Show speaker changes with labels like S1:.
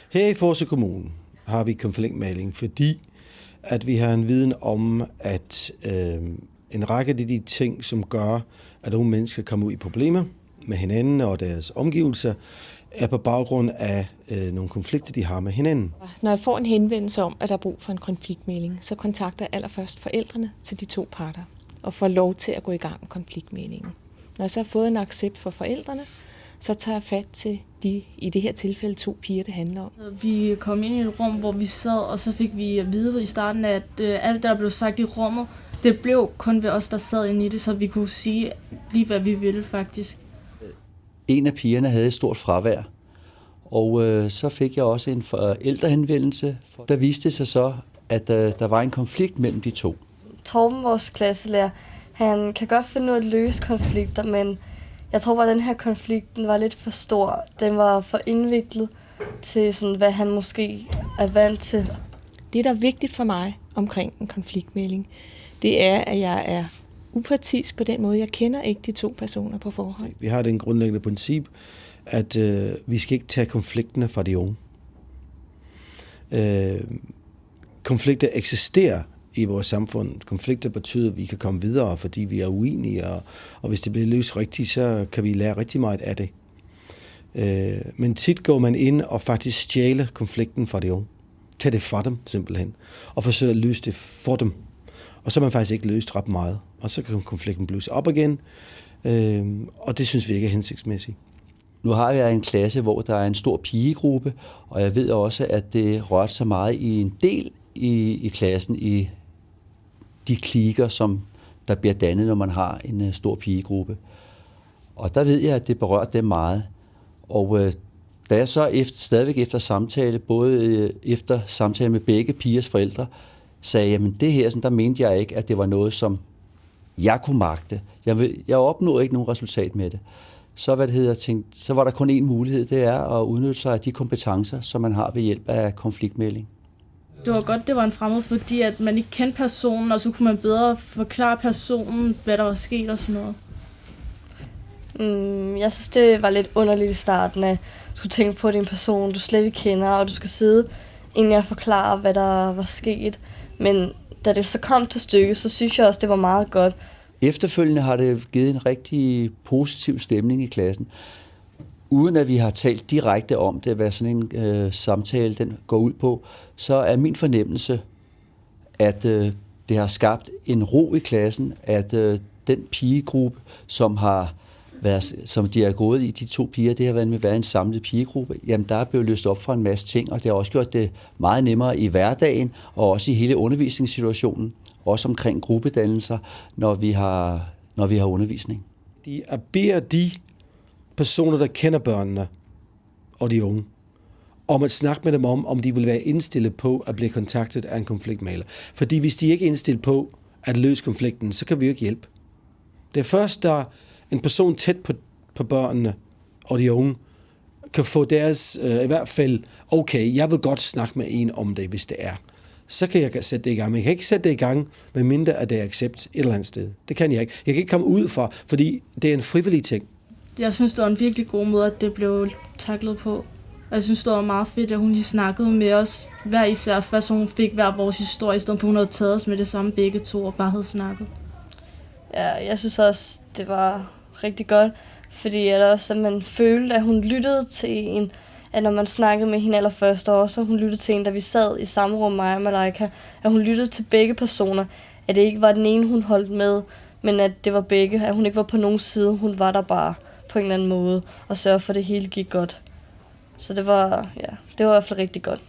S1: Her i Forse Kommune har vi konfliktmægling, fordi at vi har en viden om, at en række af de ting, som gør, at unge mennesker kommer ud i problemer med hinanden og deres omgivelser, er på baggrund af nogle konflikter, de har med hinanden.
S2: Når jeg får en henvendelse om, at der er brug for en konfliktmægling, så kontakter jeg allerførst forældrene til de to parter og får lov til at gå i gang med konfliktmæglingen. Når jeg så har fået en accept for forældrene, så tager jeg fat til de, i det her tilfælde, 2 piger, det handler om.
S3: Vi kom ind i et rum, hvor vi sad, og så fik vi at vide i starten, at alt, der blev sagt i rummet, det blev kun ved os, der sad inde i det, så vi kunne sige lige, hvad vi ville faktisk.
S4: En af pigerne havde et stort fravær, og så fik jeg også en forældrehenvendelse. Der viste sig så, at der var en konflikt mellem de to.
S5: Torben, vores klasselærer, han kan godt finde ud af at løse konflikter, men jeg tror bare, at den her konflikt den var lidt for stor. Den var for indviklet til, sådan, hvad han måske er vant til.
S2: Det, der er vigtigt for mig omkring en konfliktmægling, det er, at jeg er upartisk på den måde. Jeg kender ikke de 2 personer på forhånd.
S1: Vi har det grundlæggende princip, at vi skal ikke tage konflikterne fra de unge. Konflikter eksisterer i vores samfund. Konflikter betyder, at vi kan komme videre, fordi vi er uenige, og hvis det bliver løst rigtigt, så kan vi lære rigtig meget af det. Men tit går man ind og faktisk stjæler konflikten fra de unge. Tag det fra dem simpelthen, og forsøger at løse det for dem. Og så har man faktisk ikke løst ret meget, og så kan konflikten blusse op igen, og det synes vi ikke er hensigtsmæssigt.
S4: Nu har jeg en klasse, hvor der er en stor pigegruppe, og jeg ved også, at det rørte sig meget i en del i klassen, i de kliker, som der bliver dannet, når man har en stor pigegruppe. Og der ved jeg, at det berørte dem meget. Og da jeg så stadigvæk efter samtale, både efter samtale med begge pigers forældre, sagde, jamen det her, sådan, der mente jeg ikke, at det var noget, som jeg kunne magte. Jeg opnåede ikke nogen resultat med det. Så var der kun én mulighed, det er at udnytte sig af de kompetencer, som man har ved hjælp af konfliktmægling.
S3: Det var godt, det var en fremmed, fordi at man ikke kendte personen, og så kunne man bedre forklare personen, hvad der var sket og sådan noget.
S5: Jeg synes, det var lidt underligt i starten, at du skulle tænke på, at det er en person, du slet ikke kender, og du skal sidde egentlig og forklare, hvad der var sket. Men da det så kom til stykket, så synes jeg også, det var meget godt.
S4: Efterfølgende har det givet en rigtig positiv stemning i klassen. Uden at vi har talt direkte om det, hvad sådan en samtale den går ud på, så er min fornemmelse, at det har skabt en ro i klassen, at den pigegruppe, som de har gået i, de 2 piger, det har været en samlet pigegruppe, jamen der er blevet løst op for en masse ting, og det har også gjort det meget nemmere i hverdagen, og også i hele undervisningssituationen, også omkring gruppedannelser, når vi har undervisning.
S1: De beder de personer, der kender børnene og de unge, om at snakke med dem om de vil være indstillet på at blive kontaktet af en konfliktmægler. Fordi hvis de ikke er indstillet på at løse konflikten, så kan vi jo ikke hjælpe. Det er først, der en person tæt på børnene og de unge kan få deres, i hvert fald, okay, jeg vil godt snakke med en om det, hvis det er. Så kan jeg sætte det i gang. Men jeg kan ikke sætte det i gang, medmindre at det er accept et eller andet sted. Det kan jeg ikke. Jeg kan ikke komme ud for, fordi det er en frivillig ting.
S3: Jeg synes, det var en virkelig god måde, at det blev taklet på. Jeg synes, det var meget fedt, at hun lige snakkede med os hver især, først så hun fik hver vores historie, i stedet for hun havde taget os med det samme begge 2 og bare havde snakket.
S5: Ja, jeg synes også, det var rigtig godt, fordi at man følte, at hun lyttede til en, at når man snakkede med hende allerførst, og også hun lyttede til en, da vi sad i samme rum, mig og Malaika, at hun lyttede til begge personer, at det ikke var den ene, hun holdt med, men at det var begge, at hun ikke var på nogen side, hun var der bare på en eller anden måde, og sørge for, at det hele gik godt. Så det var i hvert fald rigtig godt.